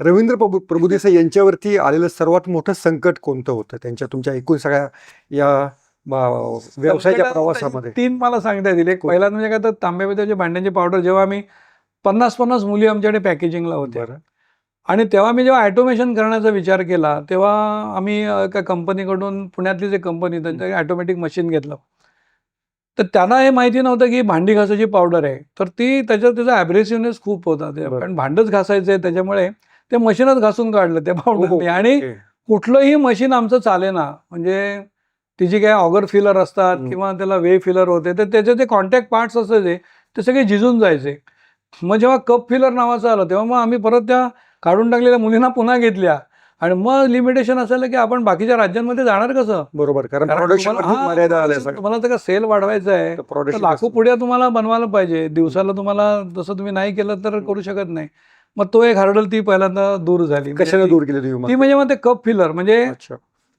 रवींद्र प्रभुदेसाई यांच्यावरती आलेलं सर्वात मोठं संकट कोणतं होतं त्यांच्या तुमच्या एकूण सगळ्या या व्यवसायाच्या प्रवासामध्ये? 3 मला सांगता येतील. एक पहिला म्हणजे काय तर तांब्या पितळाच्या भांड्यांची पावडर, जेव्हा आम्ही 50-50 मुली आमच्याकडे पॅकेजिंगला होत्या आणि तेव्हा मी जेव्हा ऑटोमेशन करण्याचा विचार केला तेव्हा आम्ही एका कंपनीकडून, पुण्यातलीच एक कंपनी, त्यांच्या ऑटोमॅटिक मशीन घेतलं. तर त्यांना हे माहिती नव्हतं की भांडी घासायची पावडर आहे. तर त्याचा ॲब्रेसिव्हनेस खूप होता ते, कारण भांडंच घासायचं आहे, त्याच्यामुळे ते मशीनच घासून काढलं त्या पावडरने. आणि कुठलंही मशीन आमचं चालेना, म्हणजे तिची काय ऑगर फिलर असतात किंवा त्याला वे फिलर होते, तर त्याचे ते कॉन्टॅक्ट पार्ट्स असायचे ते सगळे झिजून जायचे. मग जेव्हा कप फिलर नावाचं आलं तेव्हा मग आम्ही परत त्या काढून टाकलेल्या मुलींना पुन्हा घेतल्या आणि मग लिमिटेशन असायला की आपण बाकीच्या राज्यांमध्ये जाणार कसं. बरोबर, कारण तुम्हाला तर सेल वाढवायचा आहे, लाखो पुढे तुम्हाला बनवायला पाहिजे दिवसाला. तुम्हाला तसं तुम्ही नाही केलं तर करू शकत नाही. मग तो एक हर्डल ती पहिल्यांदा दूर झाली. कशाला दूर केली ती म्हणजे मग ते कप फिलर, म्हणजे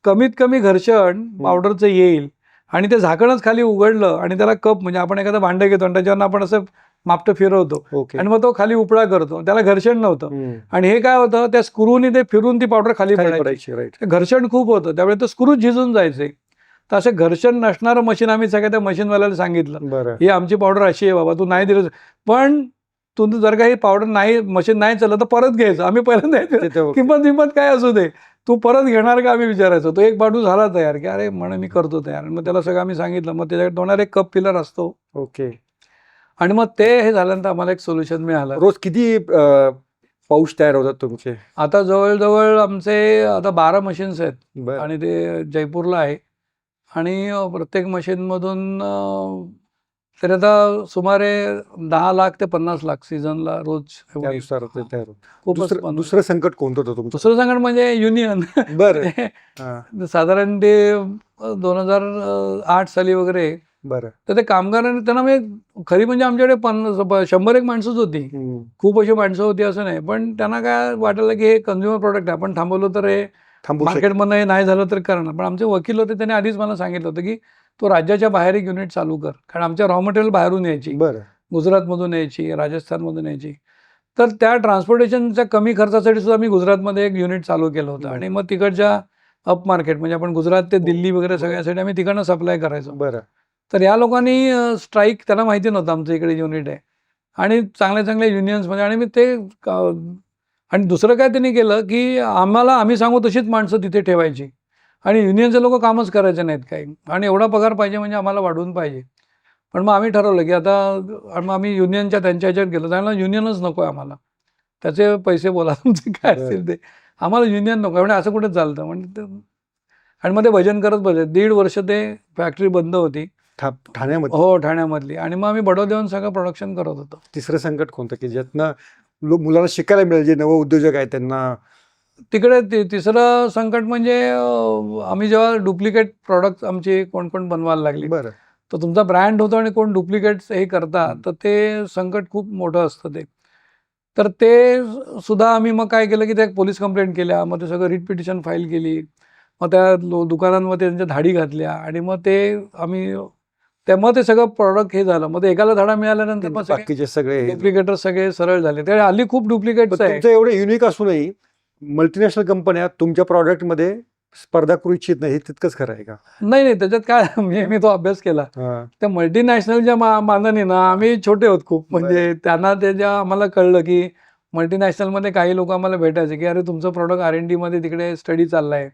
कमीत कमी घर्षण पावडरचं येईल आणि ते झाकणच खाली उघडलं आणि त्याला कप, म्हणजे आपण एखादं भांडं घेतो आणि त्याच्यावर आपण असं मापटं फिरवतो आणि मग तो खाली उपळा करतो, त्याला घर्षण नव्हतं. आणि हे काय होतं, त्या स्क्रूनी ते फिरून ती पावडर खाली पडायची. घर्षण खूप होतं, त्यावेळी ते स्क्रू झिजून जायचे. तर असे घर्षण नसणारं मशीन आम्ही सगळ्या त्या मशीनवाल्याला सांगितलं, ही आमची पावडर अशी आहे बाबा, तू नाही दिलं पण तू जर का ही पावडर नाही, मशीन नाही चाललं तर परत घ्यायचं. आम्ही पहिल्यांदा किंमत काय असू दे, तू परत घेणार का आम्ही विचारायचो. तो एक बाटू झाला तयार की अरे म्हणे मी करतो तयार. मग त्याला सगळं आम्ही सांगितलं. मग त्याच्याकडे होणार एक कप फिलर असतो. आणि मग ते हे झाल्यानंतर आम्हाला एक सोल्युशन मिळालं. रोज किती पाऊच तयार होतात तुमचे? आता जवळजवळ आमचे आता 12 मशीन्स आहेत आणि ते जयपूरला आहे. आणि प्रत्येक मशीनमधून तरी आता सुमारे 10 लाख ते 50 लाख सीझनला रोज तयार होत. दुसरं संकट कोणतं होतं तुमचं? दुसरं संकट म्हणजे युनियन. साधारण ते 2008 साली वगैरे. तर ते कामगारांनी त्यांना म्हणजे खरी म्हणजे आमच्याकडे 100 माणसंच होती, खूप अशी माणसं होती असं नाही. पण त्यांना काय वाटलं की हे कन्झ्युमर प्रोडक्ट आहे, आपण थांबवलं तर हे मार्केटमधनं हे नाही झालं तर करणार. पण आमचे वकील होते, त्यांनी आधीच मला सांगितलं होतं की तो राज्याच्या बाहेर एक युनिट चालू कर, कारण आमच्या रॉ मटेरियल बाहेरून यायची, गुजरातमधून यायची, राजस्थानमधून यायची. तर त्या ट्रान्सपोर्टेशनच्या कमी खर्चासाठी सुद्धा मी गुजरातमध्ये एक युनिट चालू केलं होतं. आणि मग तिकडच्या अप मार्केट, म्हणजे आपण गुजरात ते दिल्ली वगैरे सगळ्यासाठी आम्ही तिकडनं सप्लाय करायचो. तर या लोकांनी स्ट्राईक, त्यांना माहिती नव्हतं आमचं इकडे युनिट आहे, आणि चांगल्या युनियन्समध्ये. आणि मी ते आणि दुसरं काय त्यांनी केलं की आम्ही सांगू तशीच माणसं तिथे ठेवायची आणि युनियनचे लोक कामच करायचे नाहीत काही, आणि एवढा पगार पाहिजे म्हणजे आम्हाला वाढवून पाहिजे. पण मग आम्ही ठरवलं की आता मग आम्ही युनियनच्या त्यांच्या ह्याच्यात गेलो. त्यांना युनियनच नको आहे आम्हाला, त्याचे पैसे बोला तुमचे काय असतील ते, आम्हाला युनियन नको म्हणजे असं कुठे चालतं म्हणजे. आणि मग ते भजन करत बसले. 1.5 वर्ष ते फॅक्टरी बंद होती ठाण्यामध्ये. हो, ठाण्यामधली. आणि मग आम्ही बडोद्याहून देऊन सगळं प्रोडक्शन करत होतो. तिसरं संकट कोणतं की ज्यातनं मुलांना शिकायला मिळेल, जे नव उद्योजक आहेत त्यांना? तिकडे तिसरं संकट म्हणजे आम्ही जेव्हा डुप्लिकेट प्रॉडक्ट आमची कोण बनवायला लागली, तर तुमचा ब्रँड होतो आणि कोण डुप्लिकेट हे करतात, तर ते संकट खूप मोठं असतं ते. तर ते सुद्धा आम्ही मग काय केलं की त्या पोलीस कंप्लेंट केल्या, मग ते सगळं रिट पिटिशन फाईल केली, मग त्या दुकानांमध्ये त्यांच्या धाडी घातल्या, आणि मग ते आम्ही त्यामुळे ते सगळं प्रॉडक्ट हे झालं. मग ते एकाला धडा मिळाल्यानंतर बाकीचे सगळे डुप्लिकेटर सगळे सरळ झाले. त्यामुळे हल्ली खूप डुप्लिकेट आहे. एवढे युनिक असूनही मल्टीनॅशनल कंपन्या तुमच्या प्रॉडक्टमध्ये स्पर्धा करू इच्छित नाही, हे तितकंच खरं आहे का? नाही, त्याच्यात काय मी तो अभ्यास केला. त्या मल्टीनॅशनलच्या मानाने ना आम्ही छोटे होत खूप. म्हणजे त्यांना त्याच्या आम्हाला कळलं की मल्टीनॅशनलमध्ये काही लोक आम्हाला भेटायचे की अरे तुमचं प्रॉडक्ट R&D मध्ये तिकडे स्टडी चाललाय.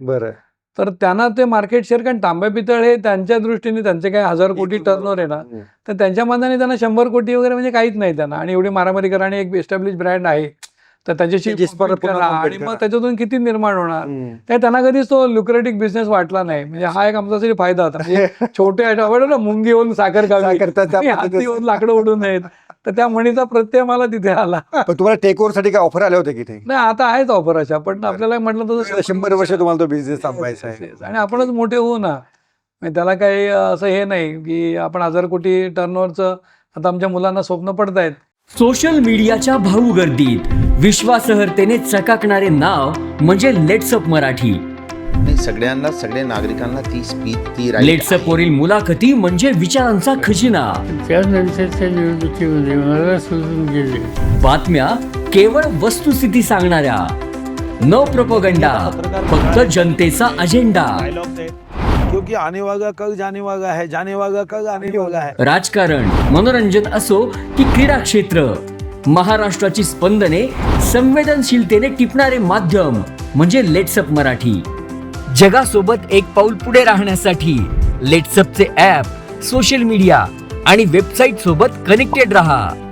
तर त्यांना ते मार्केट शेअर, कारण तांब्या पितळ हे त्यांच्या दृष्टीने त्यांचे काय 1000 कोटी टर्नओव्हर आहे ना, तर त्यांच्या मानाने त्यांना 100 कोटी वगैरे म्हणजे काहीच नाही त्यांना. आणि एवढी मारामारी करा आणि एक एस्टॅब्लिश ब्रँड आहे तर त्याच्याशी आणि मग त्याच्यातून किती निर्माण होणार, ते त्यांना कधीच तो लुक्रेटिव्ह बिझनेस वाटला नाही. म्हणजे हा एक आमचा फायदा होता. म्हणजे छोटे आयटम ना, मुंगी होऊन साखर खावी, हाती होऊन लाकडं उडून नयेत, तर त्या म्हणीचा प्रत्यय मला तिथे आला. तुम्हाला टेक ओव्हर साठी काय ऑफर आले होते की नाही? आता आहेच ऑफर अशा, पण आपल्याला म्हटलं तर 100 वर्ष तुम्हाला तो बिझनेस थांबायचा आहे आणि आपणच मोठे होऊ ना. त्याला काही असं हे नाही की आपण 1000 कोटी टर्नओव्हरचं आता आमच्या मुलांना स्वप्न पडतायत. सोशल मीडियाच्या भाऊ गर्दीत विश्वासार्हतेने चकाकणारे नाव म्हणजे लेट्सअप मराठी. सगळ्या नागरिकांना ती स्पीच, ती लेट्सअप वरील मुलाखती म्हणजे विचारांचा खजिना. त्यानंतरच्या निवडणुकीमध्ये मला सोडून गेले. बातम्या केवळ वस्तुस्थिती सांगणाऱ्या, न प्रोपोगंडा, फक्त जनतेचा अजेंडा. क्योंकि आने वाला कल जाने वाला है, जाने वाला कल आने वाला है. राजकारण, मनोरंजन असो की क्रीडा क्षेत्र, महाराष्ट्राची स्पंदने संवेदनशीलतेने टिपणारे माध्यम म्हणजे लेट्सअप मराठी. जगासोबत एक पाऊल पुढे राहण्यासाठी लेट्सअपचे ॲप, सोशल मीडिया आणि वेबसाईट सोबत कनेक्टेड रहा.